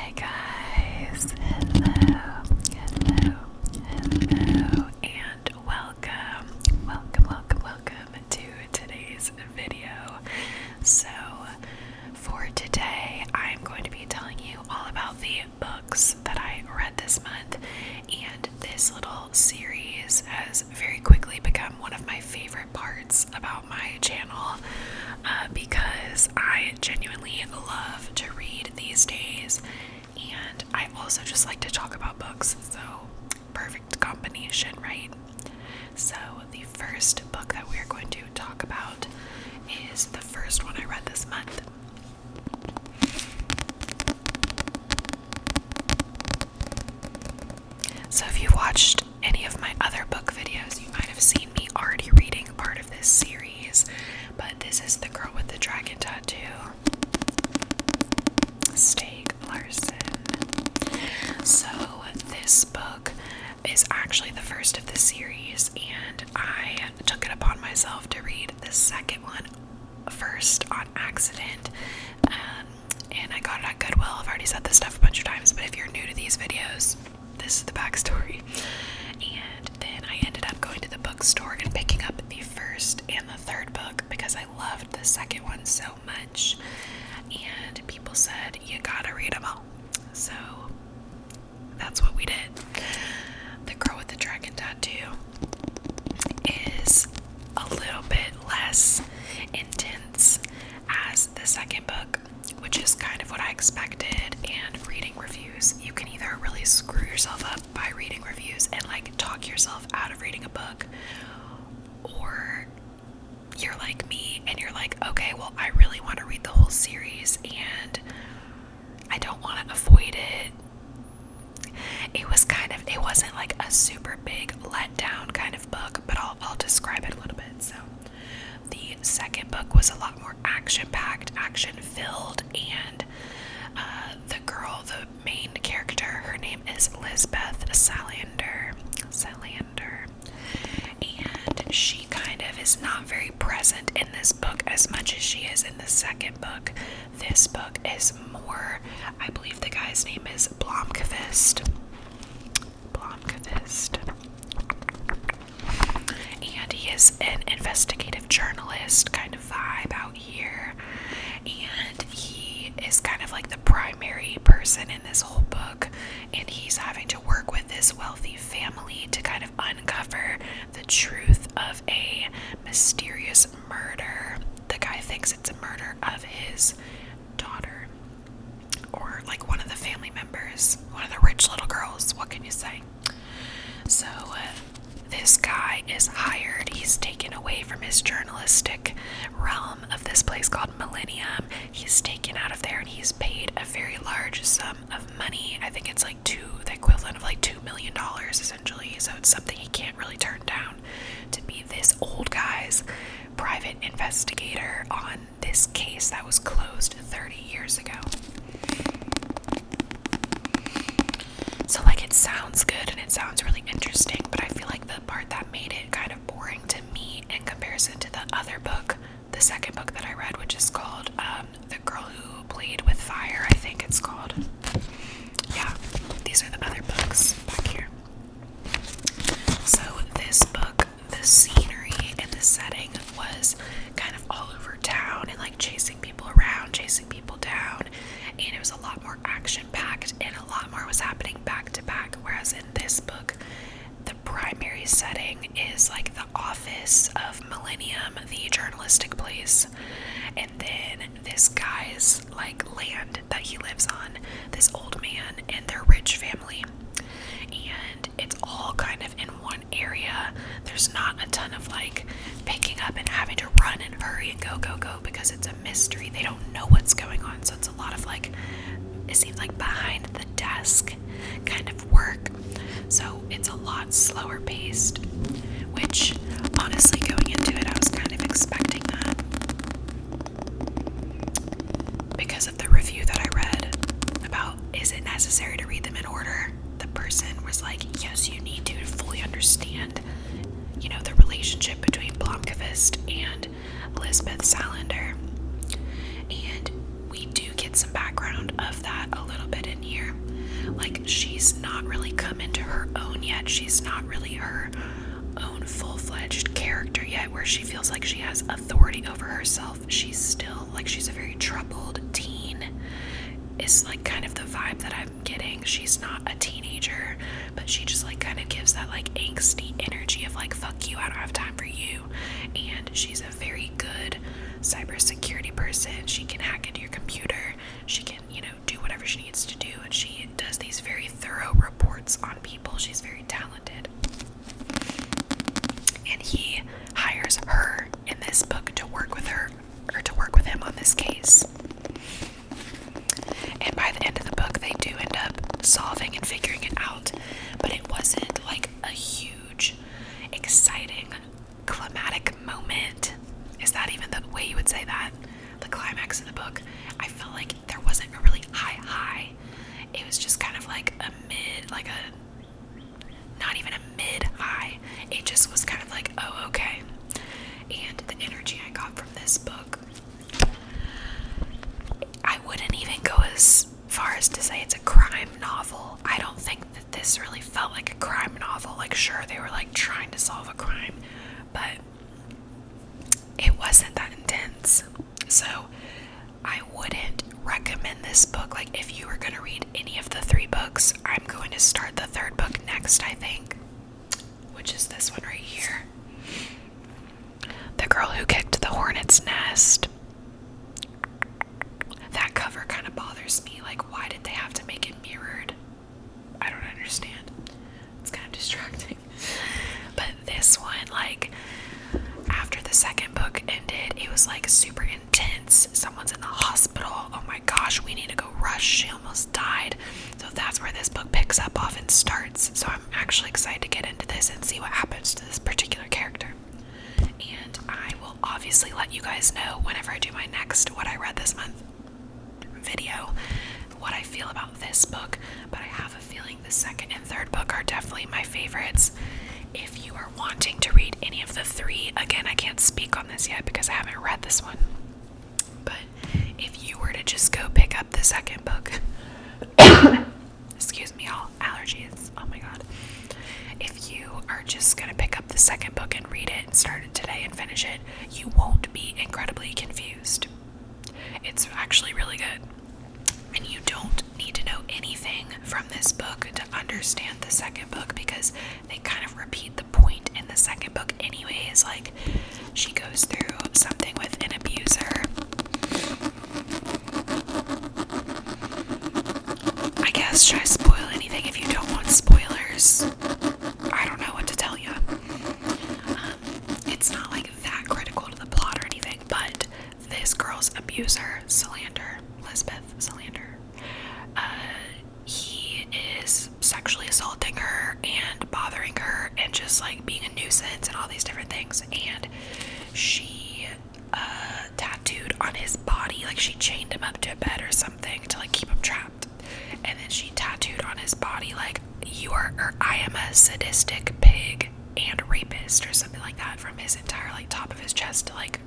Hi guys, hello, and welcome to today's video. So, for today, I'm going to be telling you all about the books that I read this month, and this little series has very quickly become one of my favorite parts about my channel, because I genuinely love to read these days, and I also just like to talk about books, so perfect combination, right? So the first book that we're going to talk about is the first one I read this month. So if you watched any of my other book videos, you might have seen me already reading part of this series, but this is The Girl with the Dragon Tattoo, Stieg Larsson. So this book is actually the first of the series, and I took it upon myself to read the second one first on accident, and I got it at Goodwill. I've already said this stuff a bunch of times, but if you're new to these videos, this is the backstory. And then I ended up going to the bookstore and picking up the first and the third book because I loved the second one so much, and people said you gotta read them all, so that's what we did. The Girl with the Dragon Tattoo is a little bit less intense as the second book, which is kind of what I expected. And reading reviews, you can either really screw yourself up by reading reviews and like talk yourself out of reading a book, or you're like me and you're like, okay, well, I really want to read the whole series and I don't want to avoid it. It wasn't like a super big letdown kind of book, but I'll describe it a little bit. So the second book was a lot more action-packed, action-filled, and the main character, her name is Lisbeth Salander, and she kind of is not very present in this book as much as she is in the second book. This book is more, I believe the guy's name is Blomkvist, and he is an investigative journalist kind of vibe out here, and he is kind of like the primary person in this whole book, and he's having to work with this wealthy family to kind of uncover the truth of a mysterious murder. The guy thinks it's a murder of his daughter, or like one of the family members, one of the rich little girls. What can you say? So this guy is hired. He's taken away from his journalistic realm of this place called Millennium. He's taken out of there and he's paid a very large sum of money. I think it's like the equivalent of like $2 million essentially. So it's something he can't really turn down, to be this old guy's private investigator on this case that was closed 30 years ago. So like, it sounds good and it sounds really interesting, but I feel like the part that made it kind of boring to me in comparison to the other book, the second book that I read, which is called The Girl Who Played with Fire, I think it's called. Yeah, these are the other books back here. So this book, the scenery and the setting was kind of all over town and like chasing people around, chasing people down, and it was a lot more action-packed and a lot more was happening back to back, whereas in this book the primary setting is like the office of Millennium, the journalistic place, and then this guy's like land that he lives on, this old man and their rich family, and it's all kind of in one area. There's not a ton of like picking up and having to run and hurry and go because it's a mystery. They don't know what's going on, so it's a lot of like, it seems like behind the desk kind of work. So it's a lot slower paced, which honestly, going into it, I was kind of expecting that because of the review that I read about, is it necessary to read them in order? The person was like, yes, you need to fully understand, the relationship between Blomkvist and Lisbeth Salander. And we do get some background of that a little bit in here. not really come into her own yet. She's not really her own full-fledged character yet, where she feels like she has authority over herself. She's still like, she's a very troubled teen, is like kind of the vibe that I'm getting. She's not a teenager, but she just like kind of gives that like angsty energy of like, fuck you, I don't have time for you. And she's a very good cybersecurity person. She can hack into your computer, she can, you know, do whatever she needs to do, and she does these very thorough reports on people. She's very talented. And he hires her in this book to work with her, or to work with him on this case. And by the end of the book, they do end up solving and figuring it out. But it wasn't like a huge, exciting, climatic moment. Is that even the way you would say that? The climax of the book. I felt like there wasn't a really high. It was just kind of like a mid, like a, not even a mid-high. It just was kind of like, oh, okay. And the energy I got from this book, I wouldn't even go as far as to say it's a crime novel. I don't think that this really felt like a crime novel. Like, sure, they were like trying to solve a crime, but it wasn't that intense. So I wouldn't recommend this book. Like, if you were going to read any of the 3 books, I'm going to start the 3rd book next, I think, which is this one right here. The Girl Who Kicked the Hornet's Nest. That cover kind of bothers me. Like, why did they have to make it mirrored? I don't understand. It's kind of distracting. But this one, like, after the 2nd book ended, it was like super intense. Someone's in the hospital. Oh my gosh, we need to go rush. She almost died. So that's where this book picks up off and starts. So I'm actually excited to get into this and see what happens to this particular character. And I will obviously let you guys know whenever I do my next What I Read This Month video what I feel about this book. But I have a feeling the 2nd and 3rd book are definitely my favorites. If you are wanting to read any of the 3, again, I can't speak on this yet because I haven't read this one, but if you were to just go pick up the 2nd book, excuse me, all allergies, oh my god. If you are just gonna pick up the 2nd book and read it and start it today and finish it, you won't be incredibly confused. It's actually really good. And you don't need to know anything from this book to understand the 2nd book, because they kind of repeat the point in the 2nd book anyways. Like, she goes through something with an abuser. I guess, should I spoil anything? If you don't want spoilers, I don't know what to tell you. It's not like that critical to the plot or anything, but this girl's abuser, Lisbeth Salander, he is sexually assaulting her and bothering her and just like being a nuisance and all these different things. And she tattooed on his body, like she chained him up to a bed or something to like keep him trapped, and then she tattooed on his body like, I am a sadistic pig and rapist, or something like that, from his entire like top of his chest to like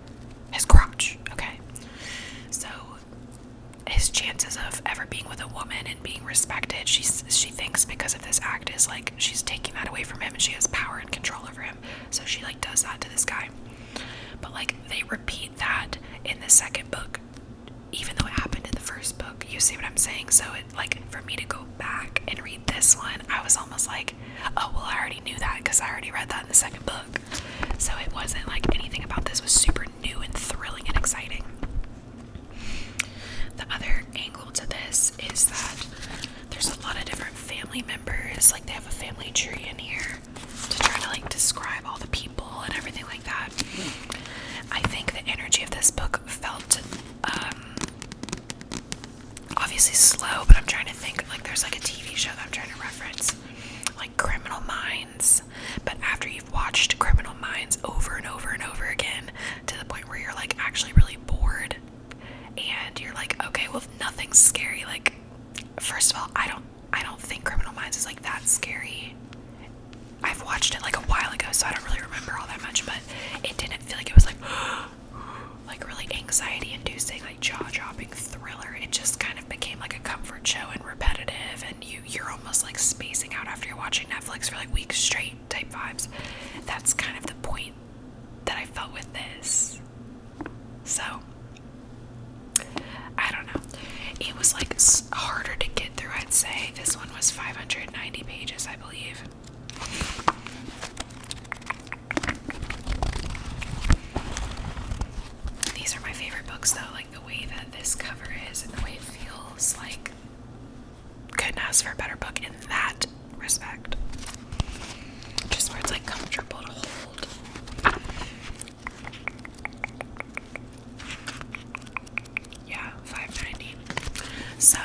his crotch. Okay, so his chances of ever being with a woman and being respected, she thinks because of this act is like she's taking that away from him and she has power and control over him. So she like does that to this guy. But like they repeat that in the 2nd book, even though it happened in the 1st book. You see what I'm saying? So it, like, for me to go back and read this one, I was almost like, oh well, I already knew that because I already read that in the 2nd book. So it wasn't like anything about this was super new and thrilling and exciting. The other angle to this is that there's a lot of different family members. Like, they have a family tree in here to try to like describe all the people and everything like that. I think the energy of this book felt obviously slow, but I'm trying to think, like, there's like a TV show that I'm trying to reference, like Criminal Minds. But after you've watched Criminal Minds over and over and over again to the point where you're like actually really bored and you're like, okay, well, nothing's scary. Like, first of all, I don't think Criminal Minds is like that scary. I've watched it like a while ago, so I don't really remember all that much, but it didn't feel like it was like like really anxiety inducing, like jaw-dropping thriller. It just kind of became like a comfort show and repetitive, and you're almost like spacing Netflix for like weeks straight type vibes. That's kind of the point that I felt with this. So, I don't know. It was like harder to get through, I'd say. This one was 590 pages, I believe. These are my favorite books, though. Like the way that this cover is and the way it feels. Like, couldn't ask for a better book in that respect. Just where it's like comfortable to hold. Yeah, $5.90. So,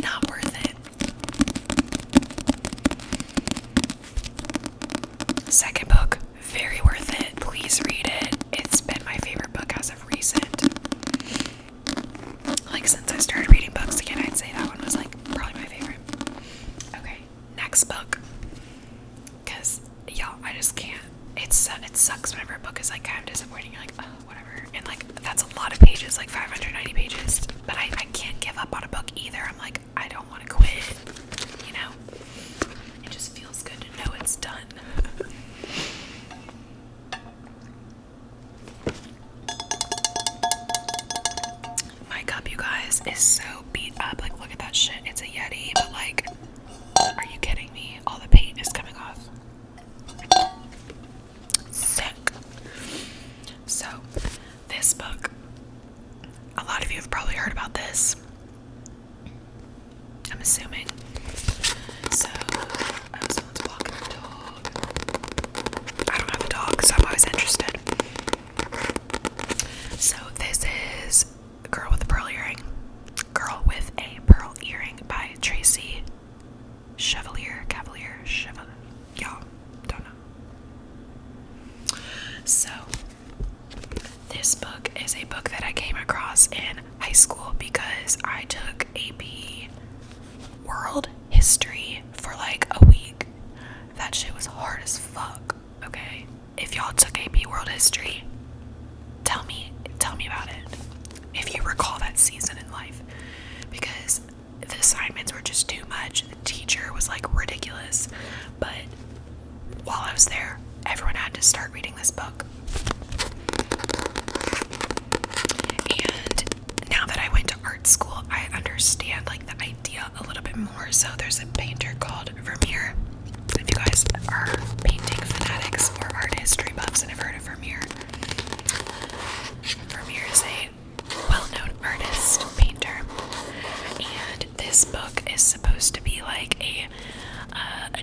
not worth it. Second book, very worth it. Please read it. It's been my favorite book as of recent. Like, since I started reading books again, I'd say that one was like probably my favorite. Okay, next book. Because, y'all, I just can't. It sucks whenever a book is like kind of disappointing. You're like, oh, whatever. And like, that's a lot of pages, like 590 pages. But I can't give up on a book either. I'm like, I don't want to quit. You know? It just feels good to know it's done. My cup, you guys, is so beat up. Like, look at that shit. It's a Yeti, but like, are you kidding me? All the paint is coming off. Sick. So, this book, a lot of you have probably heard about this. I'm assuming. So, someone's walking their dog. I don't have a dog, so I'm always interested. So, this is Girl with a Pearl Earring. Girl with a Pearl Earring by Tracy Chevalier. Y'all don't know. So, this book is a book that I came across in high school because I took AP World History for like a week. That shit was hard as fuck, okay? If y'all took AP World History, tell me about it. If you recall that season in life. Because the assignments were just too much. The teacher was like ridiculous. But while I was there, everyone had to start reading this book. And now that I went to art school, I understand like the idea a little bit more. So there's a painter called Vermeer. If you guys are painting fanatics or art history buffs and have heard of Vermeer, Vermeer is a well-known artist, painter, and this book is supposed to be like a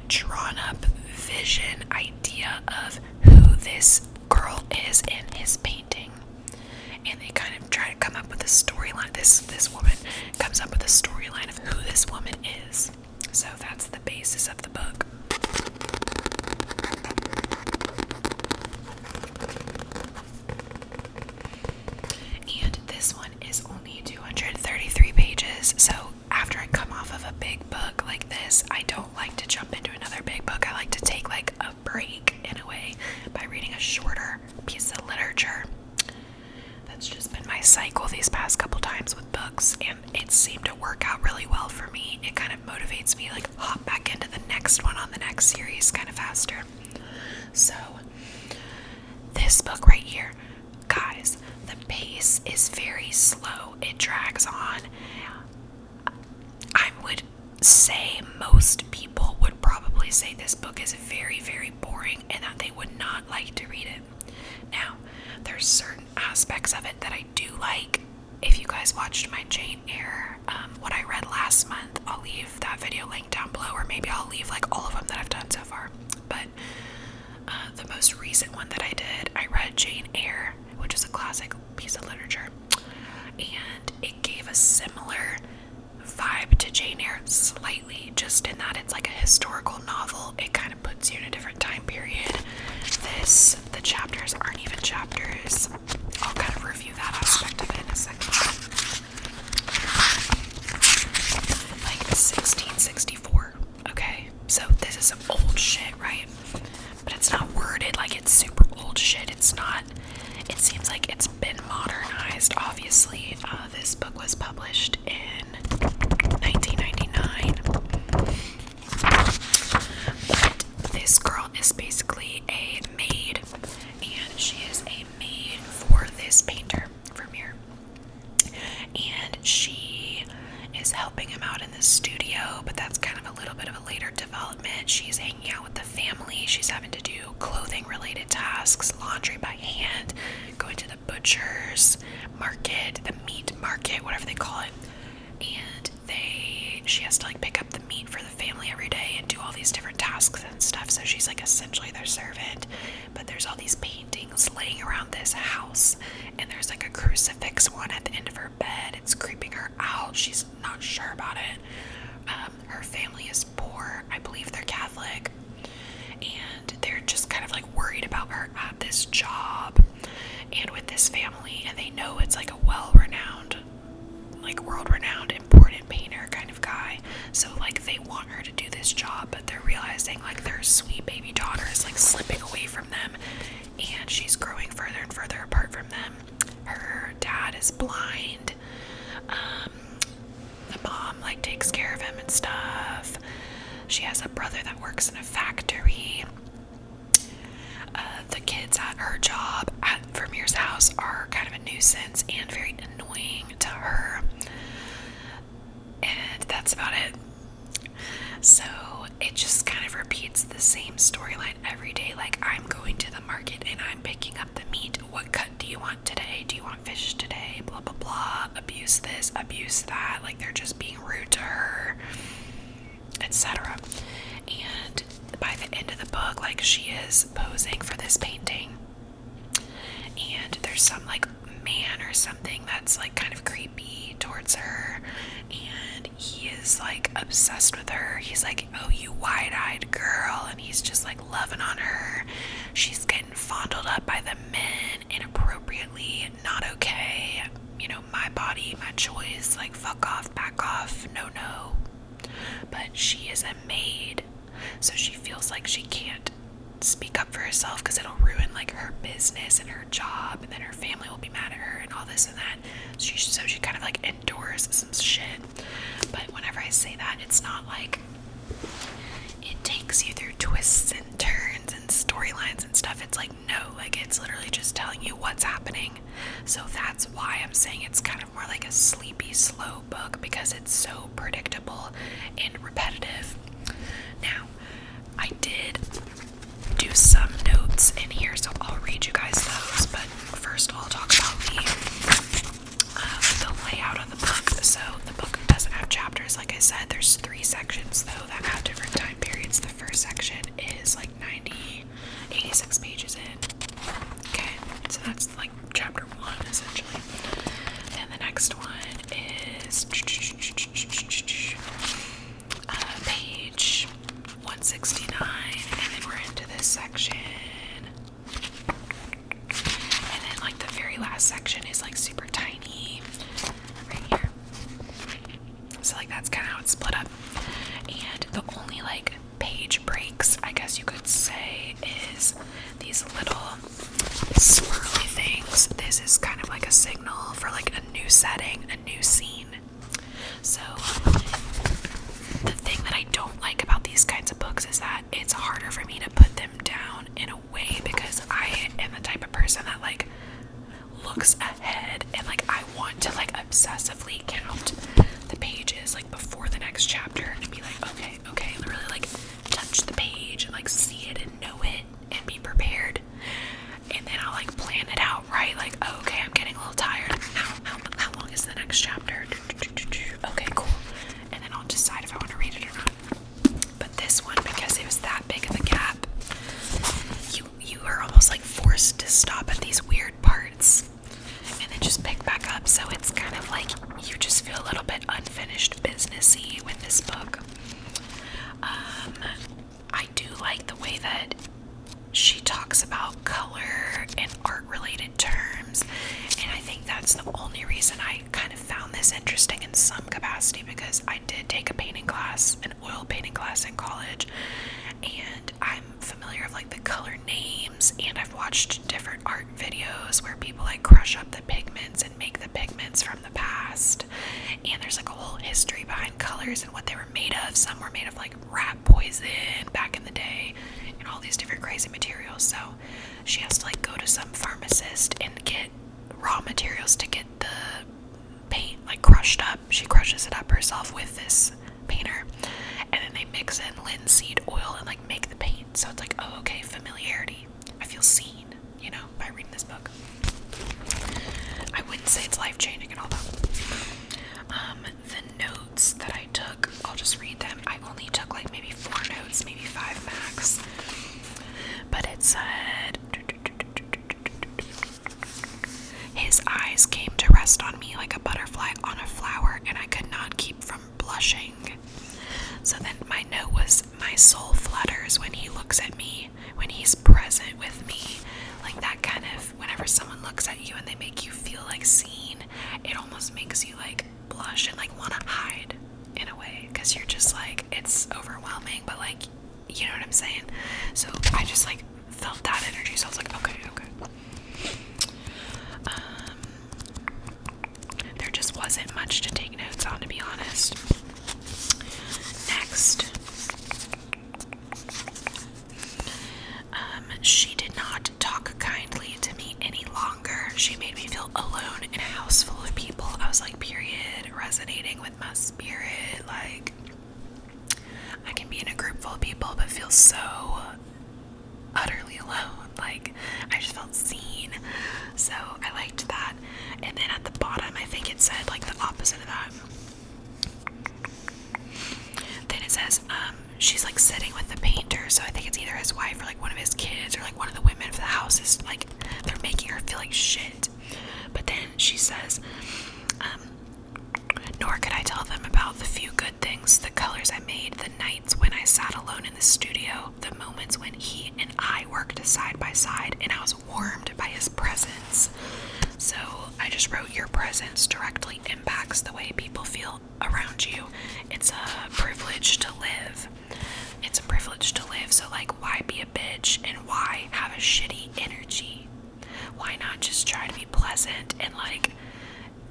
drawn-up vision idea of who this girl is in his painting, and they kind of try to come up with a storyline. This woman comes up with a storyline of who this woman is. So that's the basis of the book. And this one is only 233 pages. So after I come off of a big book like this, I don't like to jump into another big book. I like to take like a break in a way by reading a shorter piece of literature. That's just been my cycle these past couple times with books, and it seemed to work out really well for me. It kind of motivates me, like hop back into the next one on the next series kind of faster. So this book right here, guys, the pace is very slow. It drags on. I would say most people would probably say this book is very, very boring and that they would not like to read it. Now, there's certain aspects of it that I do like. If you guys watched my Jane Eyre, what I read last month, I'll leave that video link down below, or maybe I'll leave like all of them that I've done so far. But the most recent one that I did, I read Jane Eyre, which is a classic piece of literature, and it gave a similar vibe to Jane Eyre slightly, just in that it's like a historical novel. It kind of puts you in a different time period. The chapters aren't even chapters. I'll kind of review that aspect of it in a second. Like 1664, okay? So this is some old shit, right? But it's not worded like it's super old shit. It's not. It seems like it's been modernized, obviously. This book was published in 1999. helping him out in the studio, but that's kind of a little bit of a later development. She's hanging out with the family. She's having to do clothing related tasks, laundry by hand, going to the butcher's market, the meat market, whatever they call it. And she has to like pick up the meat for the family every day and do all these different tasks and stuff. So she's like essentially their servant. But there's all these paintings laying around this house, and there's like a crucifix one at the end of her bed. It's creeping her out. She's not sure about it. Her family is poor. I believe they're Catholic, and they're just kind of like worried about her at this job and with this family, and they know it's like a well-renowned, like world-renowned important painter kind of guy. So like they want her to do this job, but they're realizing like their sweet baby daughter is like slipping away from them, and she's growing further and further apart from them. Her dad is blind. The mom like takes care of him and stuff. She has a brother that works in a factory. The kids at her job at Vermeer's house are kind of a nuisance and very annoying to her. And that's about it. So it just kind of repeats the same storyline every day. Like, I'm going to the market and I'm picking up the meat. What cut do you want today? Do you want fish today? Blah, blah, blah. Abuse this, abuse that. Like, they're just being rude to her, etc. And by the end of the book, like, she is posing for this painting. And there's some, like, man or something that's, like, kind of creepy towards her. And he is, like, obsessed with her. He's like, oh, you wide-eyed girl. And he's just, like, loving on her. She's getting fondled up by the men inappropriately. Not okay. You know, my body, my choice. Like, fuck off, back off. No, no. But she is a maid. So she feels like she can't speak up for herself because it'll ruin like her business and her job, and then her family will be mad at her and all this and that. So she kind of like endures some shit. But whenever I say that, it's not like it takes you through twists and turns and storylines and stuff. It's like, no, like it's literally just telling you what's happening. So that's why I'm saying it's kind of more like a sleepy, slow book, because it's so predictable and repetitive. Now, I did do some notes in here, so I'll read you guys those, but first I'll talk about the layout of the book. So the book doesn't have chapters, like I said. There's 3 sections though that have different time periods. The first section is like 86 pages in. Okay, so that's like chapter 1 essentially. Then the next one is page 169, and then we're into this section. And then like the very last section is like super tiny right here. So like that's kind of how it's split up. And the only like page breaks, I guess you could say, is these little swirly things. This is kind of like a signal for like a new setting, a new scene. So the thing that I don't like about these kinds of books is that it's harder for me to put them down in a way, because I am the type of person that like looks ahead and like I want to like obsessively count the pages like before the next chapter and be like, okay, really like touch the page and like see it and know it and be prepared. And then I'll like plan it out, right? Like, oh, okay, I'm getting a little tired. How long is the next chapter? Okay, cool. And then I'll decide if I want to read it or not. But this one, because it was that big of a gap, you are almost like forced to stop at these weird parts and then just pick back up. So it's kind of like you just feel a little bit unfinished businessy with this book. I do like the way that she talks about color and art-related terms, and I think that's the only reason I kind of found this interesting in some capacity, because I did take a painting class, an oil painting class in college, and I'm familiar with like the color names, and I've watched different art videos where people like crush up the pigments and make the pigments from the past, and there's like a whole history behind colors and what they were made of. Some were made of like rat poison back in the day and all these different crazy materials. So she has to like go to some pharmacist and get raw materials to get the paint like crushed up. She crushes it up herself with this painter, and then they mix in linseed oil and like make the paint. So it's like, oh, okay, familiarity. I feel seen, you know, by reading this book. I wouldn't say it's life-changing at all, though. The notes that I took, I'll just read them. I only took like maybe 4 notes, maybe 5 max. But it said, his eyes came to rest on me like a butterfly on a flower, and I could not keep from blushing. So then my note was, my soul flutters when he looks at me, when he's present with me. Like that kind of, whenever someone looks at you and they make you feel like seen, it almost makes you like blush and like want to hide in a way, because you're just like, it's overwhelming, but like, you know what I'm saying? So I just like felt that energy, so I was like, okay. There just wasn't much to take notes on, to be honest. Next, she did not talk kindly to me any longer. She made me feel alone in a house full of people. I was like, period, resonating with my spirit. Like, I can be in a group full of people but feel so utterly alone. Like, I just felt seen. So I liked that. And then at the bottom, I think it said like the opposite of that. Then it says, she's like sitting with the painter, so I think it's either his wife or like one of his kids or like one of the women of the house is like, they're making her feel like shit. But then she says, nor could I tell them about the few good things, the colors I made, the nights when I sat alone in the studio, the moments when he and I worked side by side and I was warmed by his presence. So I just wrote, your presence directly impacts the way people feel around you. It's a privilege to live. It's a privilege to live. So like, why be a bitch and why have a shitty energy? Why not just try to be pleasant and like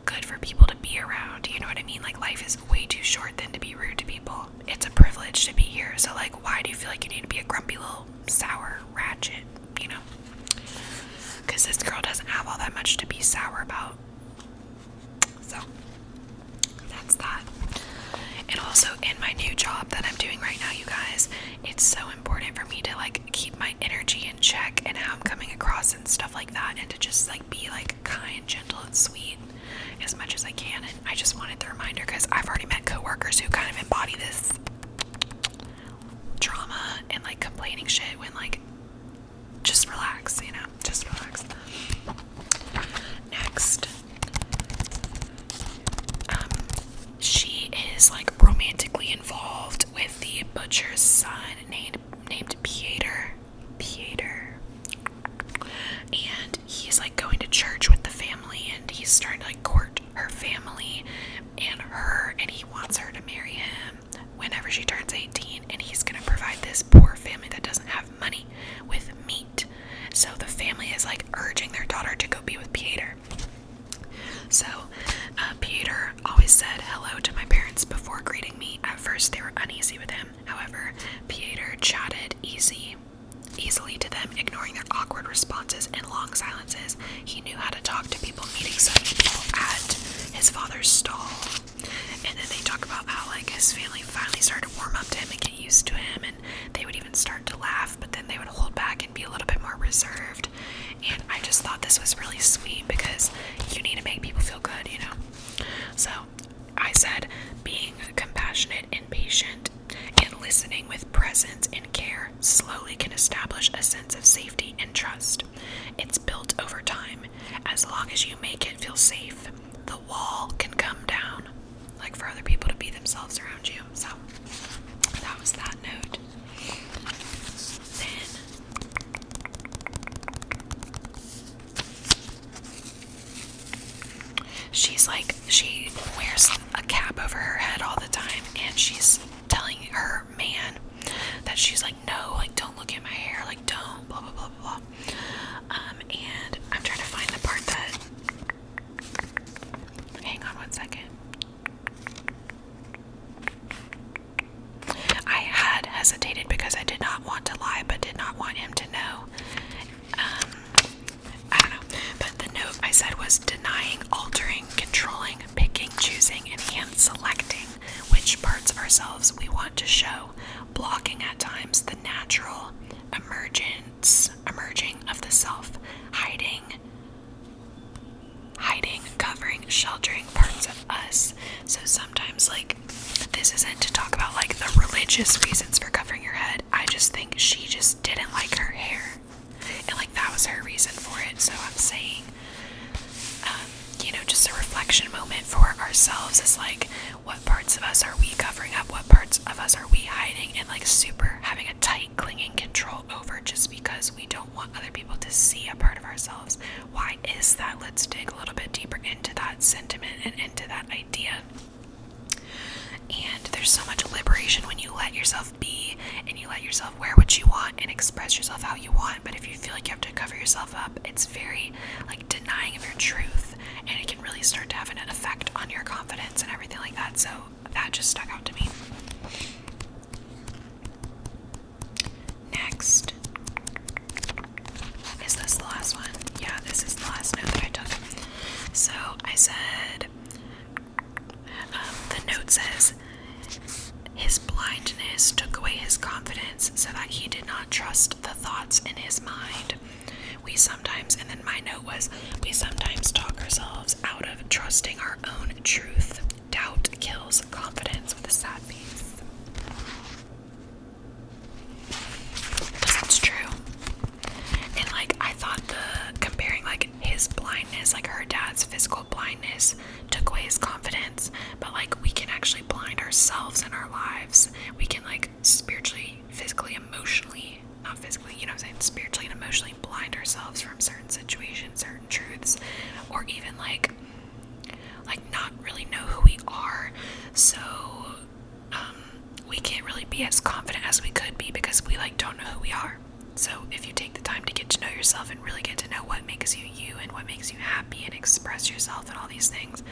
good for people to be around? You know what I mean? Like, life is way too short than to be rude to people. It's a privilege to be here. So like, why do you feel like you need to be a grumpy little sour ratchet, you know? Because this girl doesn't have all that much to be sour about. So that's that. And also in my new job that I'm doing right now, you guys, it's so important for me to like keep my energy in check and how I'm coming across and stuff like that, and to just like be like kind, gentle, and sweet as much as I can. And I just wanted the reminder because I've already met coworkers who kind of embody this drama and like complaining shit when like, just relax, you know, just relax. Next, she is like romantically involved with the butcher's son named Pieter, and he's like going to church with the family, and he's starting to like court her family and he wants her to marry him whenever she turns 18, and he's gonna provide this poor family that doesn't have money with meat. So the family is like urging their daughter to go be with Pieter. So Pieter always said hello to my parents before greeting me. At first they were uneasy with him. However, Pieter chatted easily to them, ignoring their awkward responses and long silences. He knew how to talk to people, meeting some people at his father's stall. And then they talk about how like his family finally started to warm up to him and get used to him, and they would even start to laugh, but then they would hold back and be a little bit more reserved. And I just thought this was really sweet because you need to make people feel good, you know? So I said, being compassionate and patient and listening with presence and care slowly can establish a sense of safety and trust. It's built over time. As long as you make it feel safe, the wall can come down, like for other people to be themselves around you. So that was that note. Then she's like, she wears a cap over her head all the time, and she's telling her man that she's like, no, like, don't look at my hair, like, don't, blah, blah, blah, blah. And I'm trying to find the part that, hang on one second. I had hesitated because I did not want to lie, but did not want him to know. I don't know, but the note I said was denying, altering, controlling, picking, choosing, ourselves, we want to show, blocking at times the natural emerging of the self, hiding, covering, sheltering parts of us. So sometimes, like, this isn't to talk about like the religious reasons for covering your head. I just think she just didn't like her hair, and like that was her reason for it. So I'm saying, just a reflection moment for ourselves is like, what parts of us are we covering up? What parts of us are we hiding and like super having a tight, clinging control over just because we don't want other people to see a part of ourselves? Why is that? Let's dig a little bit deeper into that sentiment and into that idea. And there's so much liberation when you let yourself be and you let yourself wear what you want and express yourself how you want. But if you feel like you have to cover yourself up, it's very like denying of your truth, and it can really start to have an effect on your confidence and everything like that. So that just stuck out to me. Next, is this the last one? Yeah, this is the last note that I took. So I said, the note says, his blindness took away his confidence so that he did not trust the thoughts in his mind. We sometimes, and then my note was, we sometimes talk ourselves out of trusting our own truth. Doubt kills confidence, with a sad face. Because it's true. And like, I thought comparing like his blindness, like her dad's physical blindness took away his confidence, but like we can actually blind ourselves in our lives. We can like spiritually, physically, emotionally, not physically, spiritually and emotionally blind ourselves from certain situations, certain truths, or even like not really know who we are. So we can't really be as confident as we could be because we like don't know who we are. So if you take the time to get to know yourself and really get to know what makes you you and what makes you happy and express yourself and all these things,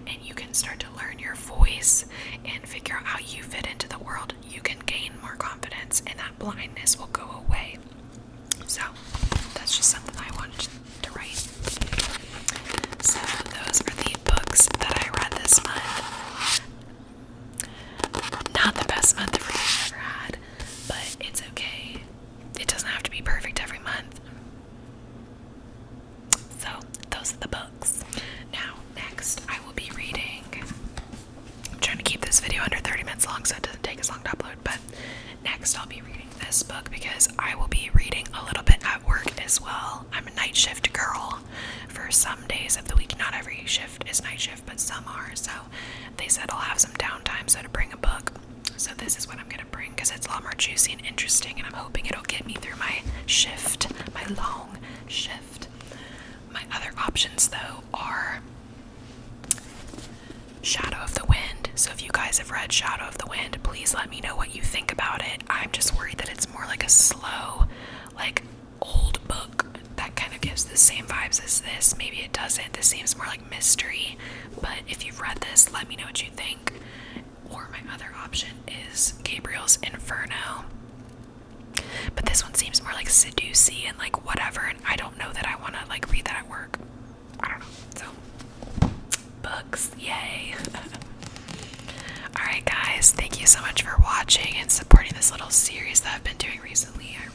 and you can start to learn your voice and figure out how you fit into the world, you can gain more confidence and that blindness will go away. So that's just something I wanted to write. So those are the books that I read this month. Not the best month of reading I've ever had, but it's okay. It doesn't have to be perfect every month. So those are the books. Now, next I will be reading, I'm trying to keep this video under 30 minutes long so it doesn't take as long to upload, but next I'll be reading this book because I will be reading a little bit at work as well. I'm a night shift girl for some days of the week. Not every shift is night shift, but some are. So they said I'll have some downtime, so to bring a book. So this is what I'm gonna bring because it's a lot more juicy and interesting, and I'm hoping it'll get me through my shift, my long shift. My other options though are Shadow of the Wind. So if you guys have read Shadow of the Wind, please let me know what you think about it. I'm just worried that it's more like a slow, like old book that kind of gives the same vibes as this. Maybe it doesn't. This seems more like mystery, but if you've read this, let me know what you think. Or my other option is Gabriel's Inferno. But this one seems more like seducey and like whatever, and I don't know that I want to like read that at work. I don't know. So books, yay. Alright guys, thank you so much for watching and supporting this little series that I've been doing recently. I